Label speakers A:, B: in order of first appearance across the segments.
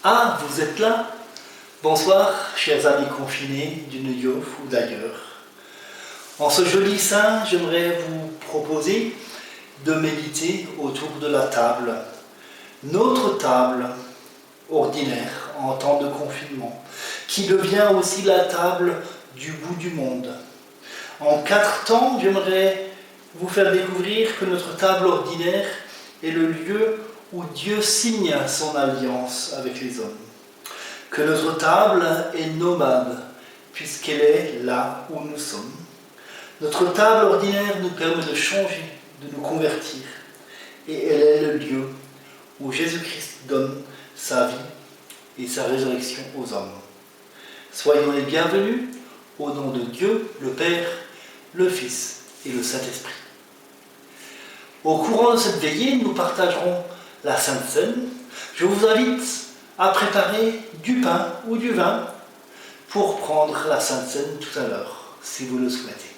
A: Ah, vous êtes là? Bonsoir, chers amis confinés du Neuillof ou d'ailleurs. En ce joli saint, j'aimerais vous proposer de méditer autour de la table. Notre table ordinaire en temps de confinement, qui devient aussi la table du bout du monde. En 4 temps, j'aimerais vous faire découvrir que notre table ordinaire est le lieu où Dieu signe son alliance avec les hommes. Que notre table est nomade, puisqu'elle est là où nous sommes. Notre table ordinaire nous permet de changer, de nous convertir. Et elle est le lieu où Jésus-Christ donne sa vie et sa résurrection aux hommes. Soyons les bienvenus au nom de Dieu, le Père, le Fils et le Saint-Esprit. Au courant de cette veillée, nous partagerons la Sainte Seine. Je vous invite à préparer du pain ou du vin pour prendre la Sainte Seine tout à l'heure, si vous le souhaitez.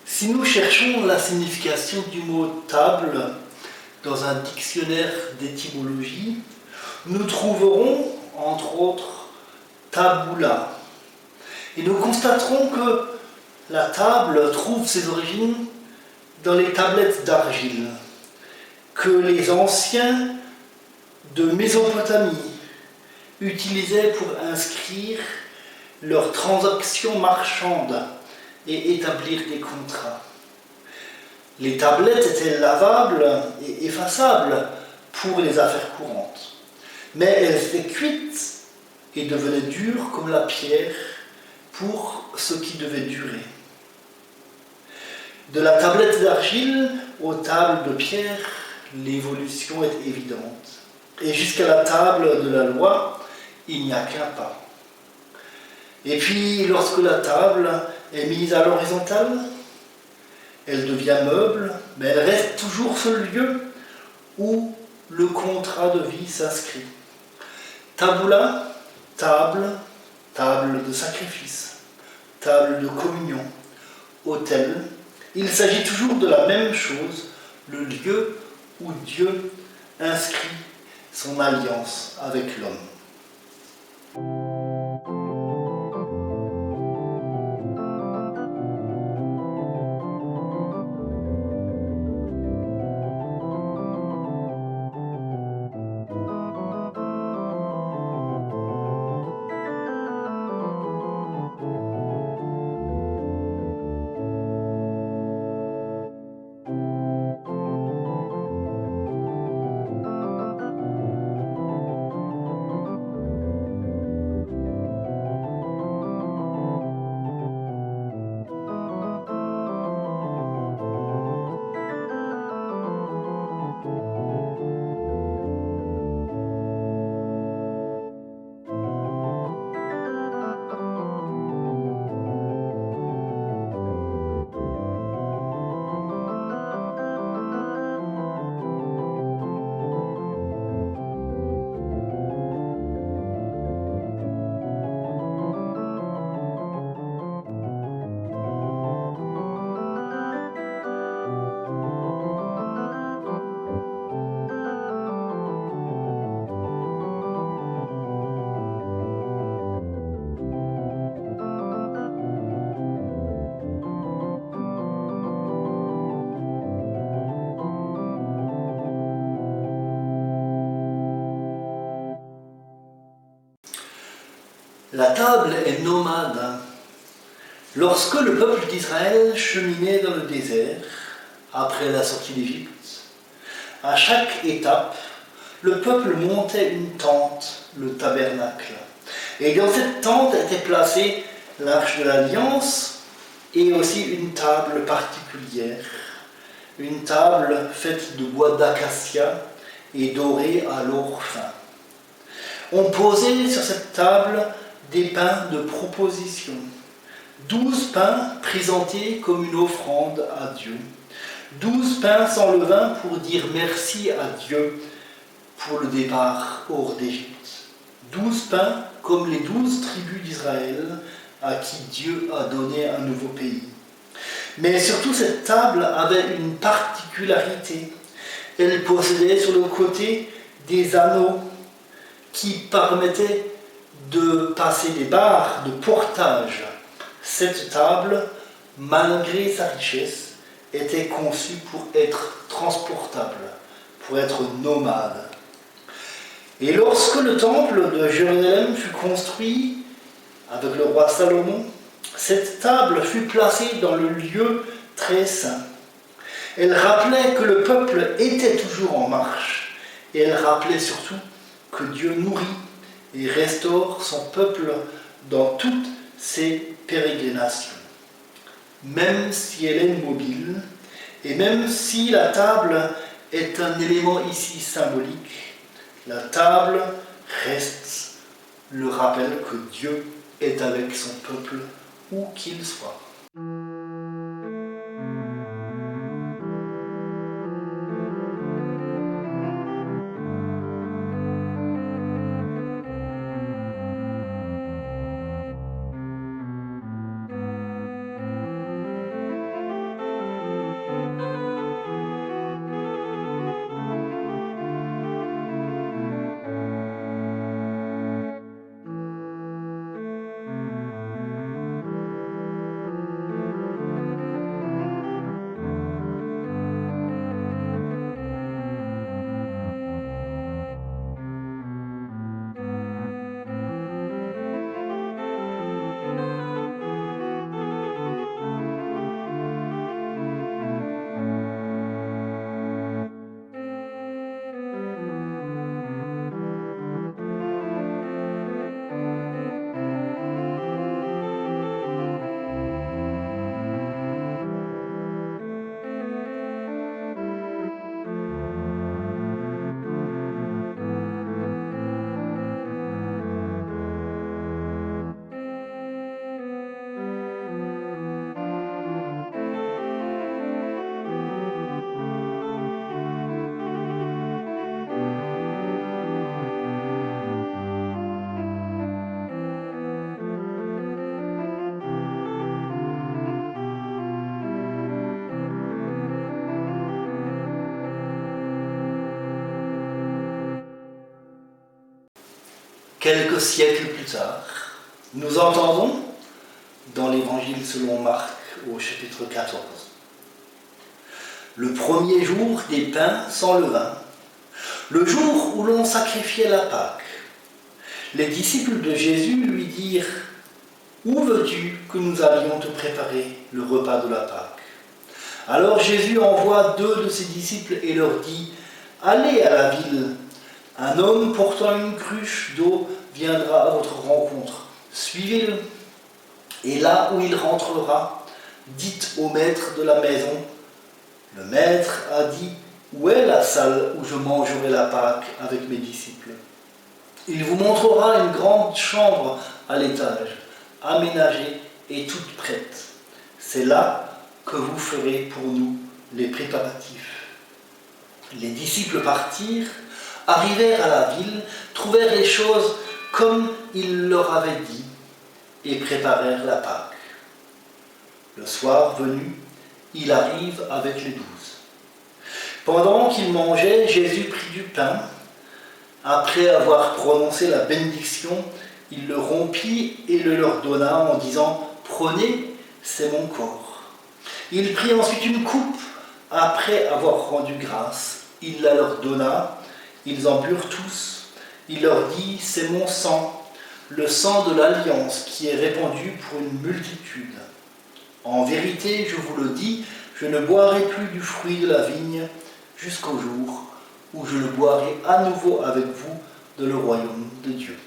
A: Si nous cherchons la signification du mot table dans un dictionnaire d'étymologie, nous trouverons entre autres tabula. Et nous constaterons que la table trouve ses origines dans les tablettes d'argile que les anciens de Mésopotamie utilisaient pour inscrire leurs transactions marchandes et établir des contrats. Les tablettes étaient lavables et effaçables pour les affaires courantes, mais elles étaient cuites et devenaient dures comme la pierre pour ce qui devait durer. De la tablette d'argile aux tables de pierre, l'évolution est évidente. Et jusqu'à la table de la loi, il n'y a qu'un pas. Et puis, lorsque la table est mise à l'horizontale, elle devient meuble, mais elle reste toujours ce lieu où le contrat de vie s'inscrit. Tabula, table, table de sacrifice, table de communion, autel. Il s'agit toujours de la même chose, le lieu où Dieu inscrit son alliance avec l'homme. La table est nomade. Lorsque le peuple d'Israël cheminait dans le désert, après la sortie d'Égypte, à chaque étape, le peuple montait une tente, le tabernacle. Et dans cette tente était placée l'arche de l'Alliance et aussi une table particulière, une table faite de bois d'acacia et dorée à l'or fin. On posait sur cette table des pains de proposition, 12 pains présentés comme une offrande à Dieu, 12 pains sans levain pour dire merci à Dieu pour le départ hors d'Égypte, 12 pains comme les 12 tribus d'Israël à qui Dieu a donné un nouveau pays. Mais surtout cette table avait une particularité. Elle possédait sur le côté des anneaux qui permettaient de passer des barres de portage. Cette table, malgré sa richesse, était conçue pour être transportable, pour être nomade. Et lorsque le temple de Jérusalem fut construit avec le roi Salomon, cette table fut placée dans le lieu très saint. Elle rappelait que le peuple était toujours en marche, et elle rappelait surtout que Dieu nourrit et restaure son peuple dans toutes ses pérégrinations. Même si elle est mobile, et même si la table est un élément ici symbolique, la table reste le rappel que Dieu est avec son peuple où qu'il soit. Quelques siècles plus tard, nous entendons dans l'Évangile selon Marc au chapitre 14, le premier jour des pains sans levain, le jour où l'on sacrifiait la Pâque, les disciples de Jésus lui dirent « Où veux-tu que nous allions te préparer le repas de la Pâque ?» Alors Jésus envoie 2 de ses disciples et leur dit « Allez à la ville, un homme portant une cruche d'eau viendra à votre rencontre, suivez-le. Et là où il rentrera, dites au maître de la maison, le maître a dit, où est la salle où je mangerai la Pâque avec mes disciples? Il vous montrera une grande chambre à l'étage, aménagée et toute prête. C'est là que vous ferez pour nous les préparatifs. Les disciples partirent, arrivèrent à la ville, trouvèrent les choses comme il leur avait dit et préparèrent la Pâque. Le soir venu, il arrive avec les 12. Pendant qu'ils mangeaient, Jésus prit du pain. Après avoir prononcé la bénédiction, il le rompit et le leur donna en disant « Prenez, c'est mon corps ». Il prit ensuite une coupe. Après avoir rendu grâce, il la leur donna. Ils en burent tous. Il leur dit « C'est mon sang, le sang de l'alliance qui est répandu pour une multitude. En vérité, je vous le dis, je ne boirai plus du fruit de la vigne jusqu'au jour où je le boirai à nouveau avec vous dans le royaume de Dieu.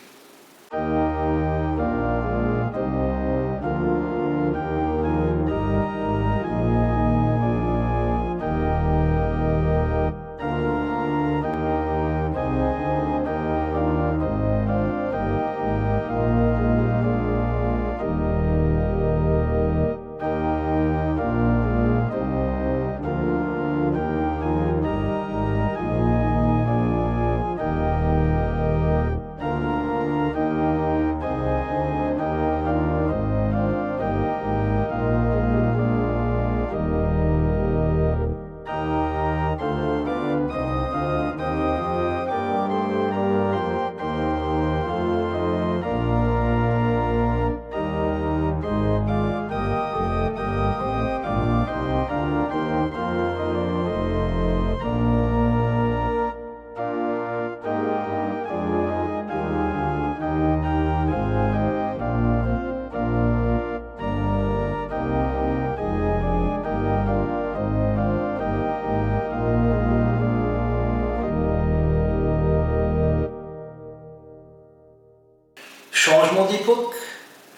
A: Changement d'époque,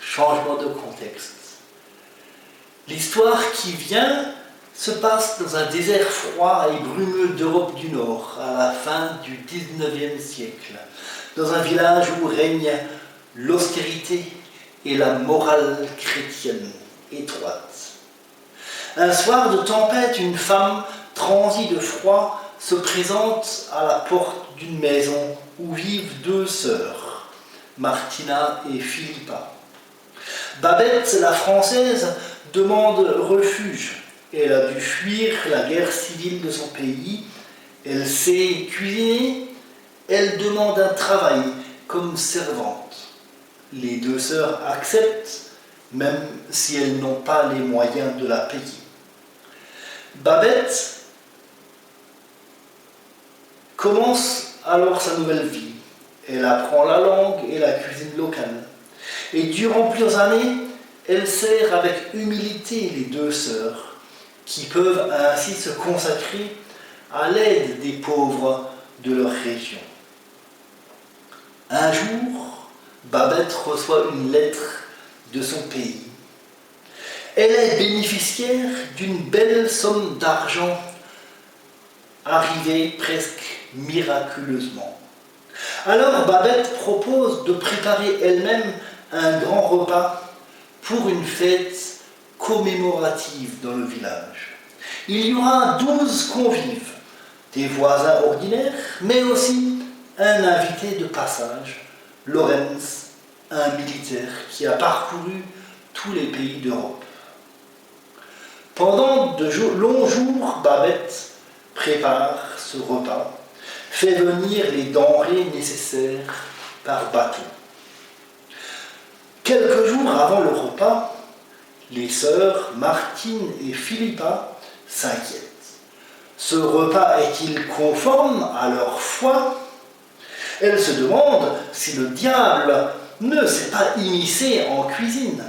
A: changement de contexte. L'histoire qui vient se passe dans un désert froid et brumeux d'Europe du Nord à la fin du XIXe siècle, dans un village où règne l'austérité et la morale chrétienne étroite. Un soir de tempête, une femme transie de froid se présente à la porte d'une maison où vivent deux sœurs, Martina et Philippa. Babette, la française, demande refuge. Elle a dû fuir la guerre civile de son pays. Elle sait cuisiner. Elle demande un travail comme servante. Les deux sœurs acceptent, même si elles n'ont pas les moyens de la payer. Babette commence alors sa nouvelle vie. Elle apprend la langue et la cuisine locale. Et durant plusieurs années, elle sert avec humilité les deux sœurs, qui peuvent ainsi se consacrer à l'aide des pauvres de leur région. Un jour, Babette reçoit une lettre de son pays. Elle est bénéficiaire d'une belle somme d'argent arrivée presque miraculeusement. Alors Babette propose de préparer elle-même un grand repas pour une fête commémorative dans le village. Il y aura 12 convives, des voisins ordinaires, mais aussi un invité de passage, Lorenz, un militaire qui a parcouru tous les pays d'Europe. Pendant de longs jours, Babette prépare ce repas, fait venir les denrées nécessaires par bateau. Quelques jours avant le repas, les sœurs Martine et Philippa s'inquiètent. Ce repas est-il conforme à leur foi? Elles se demandent si le diable ne s'est pas immiscé en cuisine.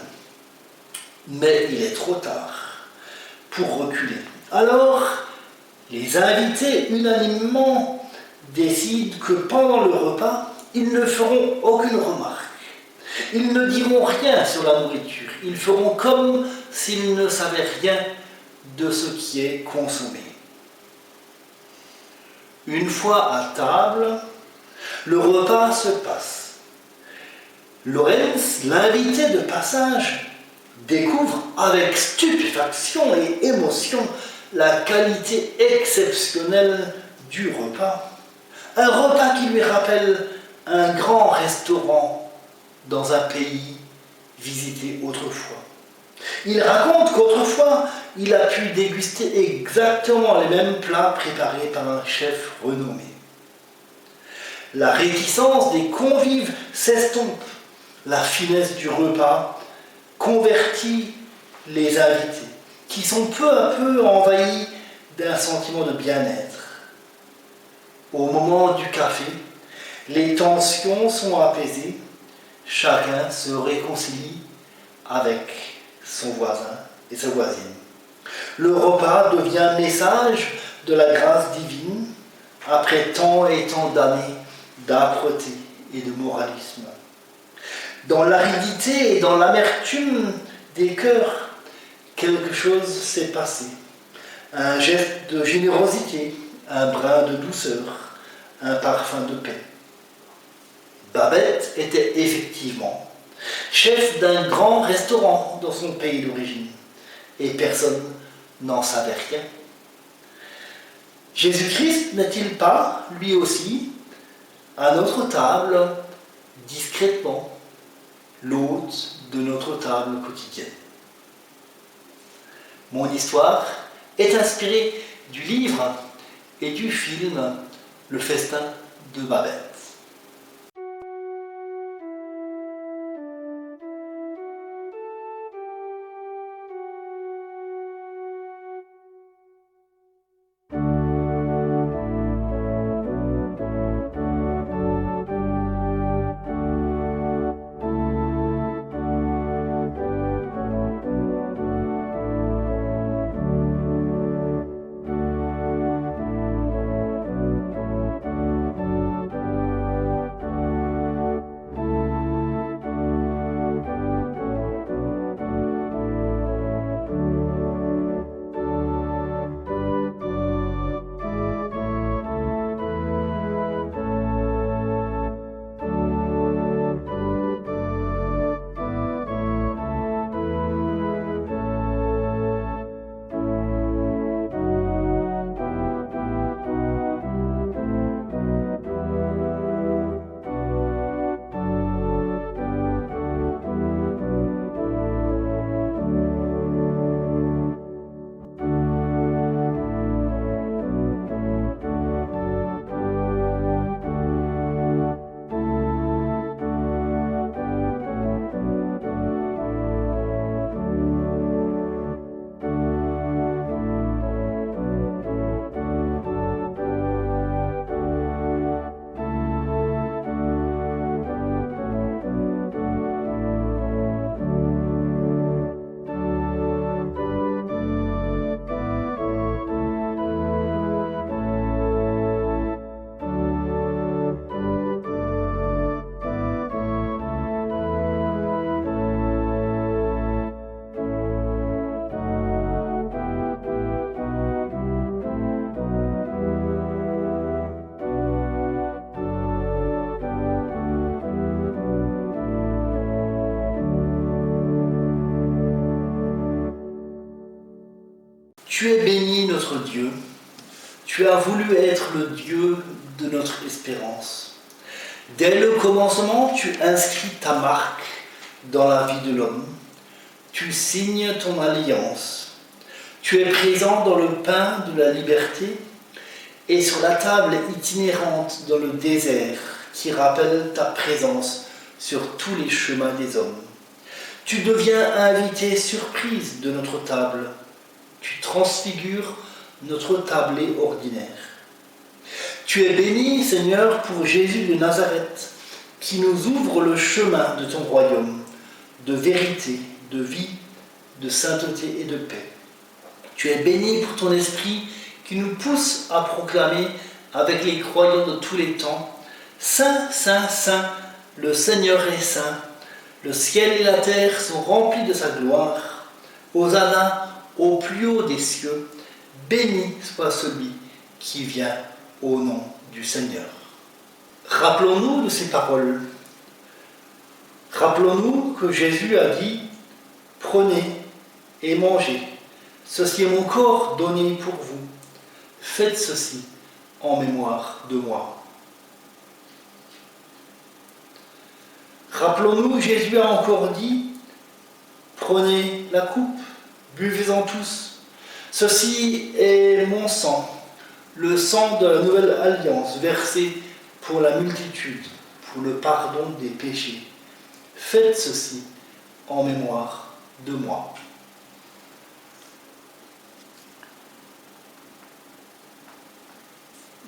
A: Mais il est trop tard pour reculer. Alors, les invités unanimement décident que pendant le repas, ils ne feront aucune remarque. Ils ne diront rien sur la nourriture. Ils feront comme s'ils ne savaient rien de ce qui est consommé. Une fois à table, le repas se passe. Lorenz, l'invité de passage, découvre avec stupéfaction et émotion la qualité exceptionnelle du repas. Un repas qui lui rappelle un grand restaurant dans un pays visité autrefois. Il raconte qu'autrefois, il a pu déguster exactement les mêmes plats préparés par un chef renommé. La réticence des convives s'estompe. La finesse du repas convertit les invités, qui sont peu à peu envahis d'un sentiment de bien-être. Au moment du café, les tensions sont apaisées chacun se réconcilie avec son voisin et sa voisine. Le repas devient message de la grâce divine après tant et tant d'années d'âpreté et de moralisme. Dans l'aridité et dans l'amertume des cœurs, quelque chose s'est passé. Un geste de générosité, un brin de douceur, un parfum de paix. Babette était effectivement chef d'un grand restaurant dans son pays d'origine, et personne n'en savait rien. Jésus-Christ n'est-il pas, lui aussi, à notre table, discrètement, l'hôte de notre table quotidienne? Mon histoire est inspirée du livre et du film Le Festin de Babette. Tu es béni, notre Dieu. Tu as voulu être le Dieu de notre espérance. Dès le commencement, tu inscris ta marque dans la vie de l'homme. Tu signes ton alliance. Tu es présent dans le pain de la liberté et sur la table itinérante dans le désert qui rappelle ta présence sur tous les chemins des hommes. Tu deviens invité surprise de notre table. Tu transfigures notre tablé ordinaire. Tu es béni, Seigneur, pour Jésus de Nazareth, qui nous ouvre le chemin de ton royaume, de vérité, de vie, de sainteté et de paix. Tu es béni pour ton esprit qui nous pousse à proclamer avec les croyants de tous les temps: Saint, Saint, Saint, le Seigneur est saint, le ciel et la terre sont remplis de sa gloire. Hosanna au plus haut des cieux, béni soit celui qui vient au nom du Seigneur. Rappelons-nous de ces paroles. Rappelons-nous que Jésus a dit: prenez et mangez, ceci est mon corps donné pour vous. Faites ceci en mémoire de moi. Rappelons-nous, Jésus a encore dit: prenez la coupe, buvez-en tous. Ceci est mon sang, le sang de la nouvelle alliance, versé pour la multitude, pour le pardon des péchés. Faites ceci en mémoire de moi.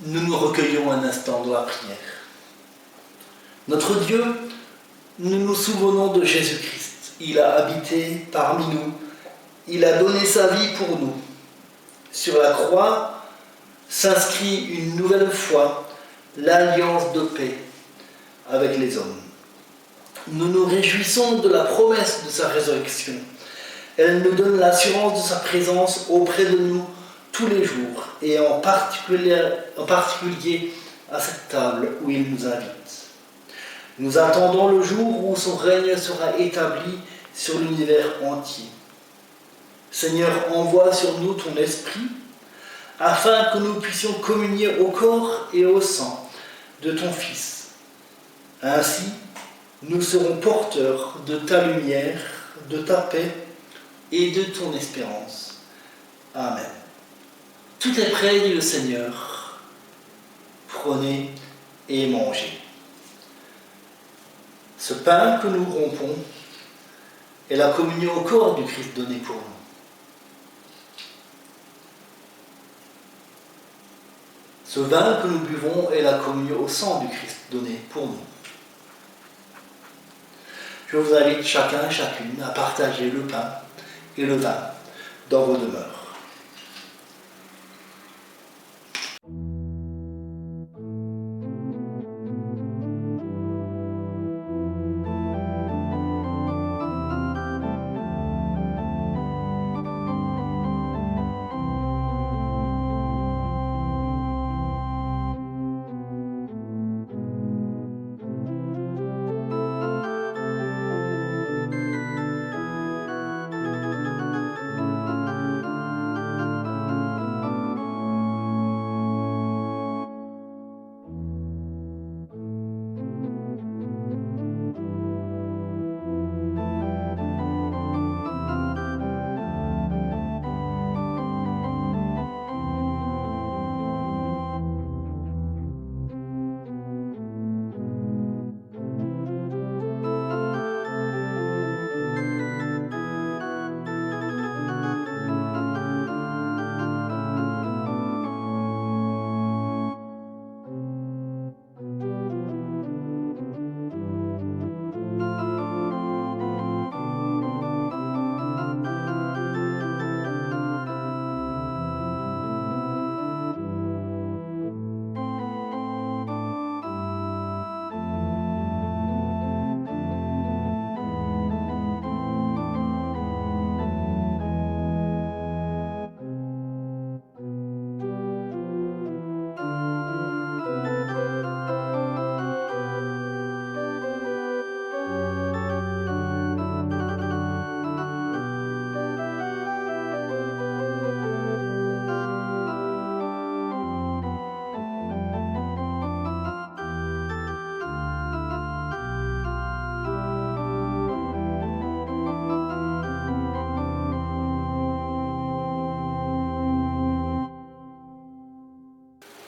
A: Nous nous recueillons un instant dans la prière. Notre Dieu, nous nous souvenons de Jésus-Christ. Il a habité parmi nous. Il a donné sa vie pour nous. Sur la croix s'inscrit une nouvelle fois l'alliance de paix avec les hommes. Nous nous réjouissons de la promesse de sa résurrection. Elle nous donne l'assurance de sa présence auprès de nous tous les jours, et en particulier à cette table où il nous invite. Nous attendons le jour où son règne sera établi sur l'univers entier. Seigneur, envoie sur nous ton esprit, afin que nous puissions communier au corps et au sang de ton Fils. Ainsi, nous serons porteurs de ta lumière, de ta paix et de ton espérance. Amen. Tout est prêt, dit le Seigneur. Prenez et mangez. Ce pain que nous rompons est la communion au corps du Christ donné pour nous. Ce vin que nous buvons est la communion au sang du Christ donné pour nous. Je vous invite chacun et chacune à partager le pain et le vin dans vos demeures.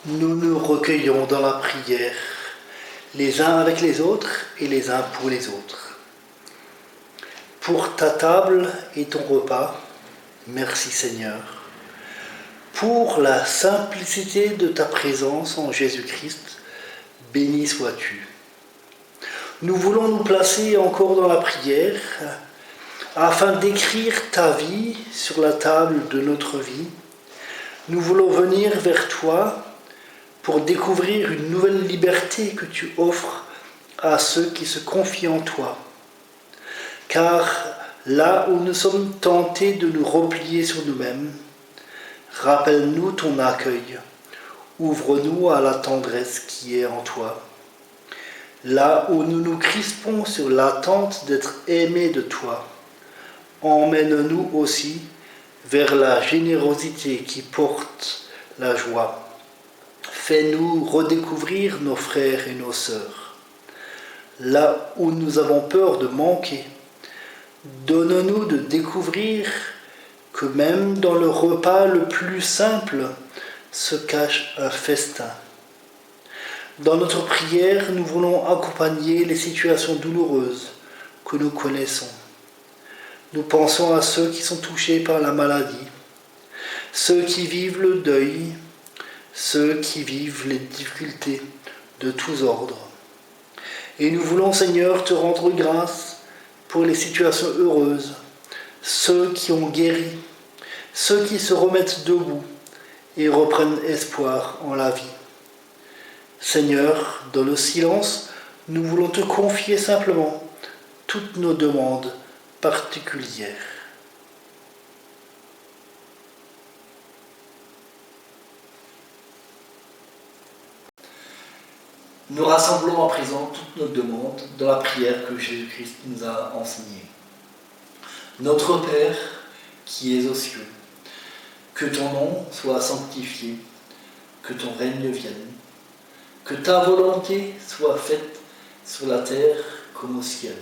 A: Nous nous recueillons dans la prière, les uns avec les autres et les uns pour les autres. Pour ta table et ton repas, merci Seigneur. Pour la simplicité de ta présence en Jésus-Christ, béni sois-tu. Nous voulons nous placer encore dans la prière afin d'écrire ta vie sur la table de notre vie. Nous voulons venir vers toi pour découvrir une nouvelle liberté que tu offres à ceux qui se confient en toi. Car là où nous sommes tentés de nous replier sur nous-mêmes, rappelle-nous ton accueil, ouvre-nous à la tendresse qui est en toi. Là où nous nous crispons sur l'attente d'être aimés de toi, emmène-nous aussi vers la générosité qui porte la joie. Fais-nous redécouvrir nos frères et nos sœurs. Là où nous avons peur de manquer, donne-nous de découvrir que même dans le repas le plus simple se cache un festin. Dans notre prière, nous voulons accompagner les situations douloureuses que nous connaissons. Nous pensons à ceux qui sont touchés par la maladie, ceux qui vivent le deuil, ceux qui vivent les difficultés de tous ordres. Et nous voulons, Seigneur, te rendre grâce pour les situations heureuses, ceux qui ont guéri, ceux qui se remettent debout et reprennent espoir en la vie. Seigneur, dans le silence, nous voulons te confier simplement toutes nos demandes particulières. Nous rassemblons à présent toutes nos demandes dans la prière que Jésus-Christ nous a enseignée. Notre Père, qui es aux cieux, que ton nom soit sanctifié, que ton règne vienne, que ta volonté soit faite sur la terre comme au ciel.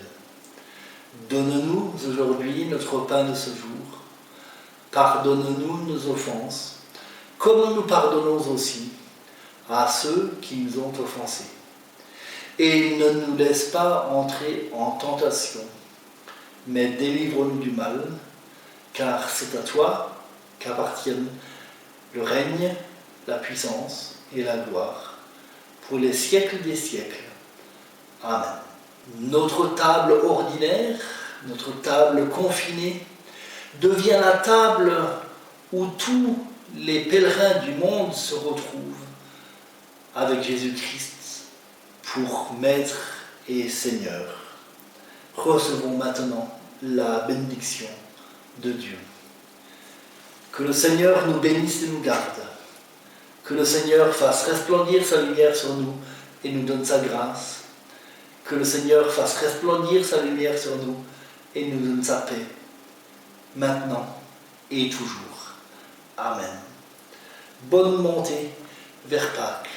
A: Donne-nous aujourd'hui notre pain de ce jour. Pardonne-nous nos offenses, comme nous pardonnons aussi à ceux qui nous ont offensés. Et ne nous laisse pas entrer en tentation, mais délivre-nous du mal, car c'est à toi qu'appartiennent le règne, la puissance et la gloire, pour les siècles des siècles. Amen. Notre table ordinaire, notre table confinée, devient la table où tous les pèlerins du monde se retrouvent avec Jésus-Christ pour Maître et Seigneur. Recevons maintenant la bénédiction de Dieu. Que le Seigneur nous bénisse et nous garde. Que le Seigneur fasse resplendir sa lumière sur nous et nous donne sa grâce. Que le Seigneur fasse resplendir sa lumière sur nous et nous donne sa paix, maintenant et toujours. Amen. Bonne montée vers Pâques.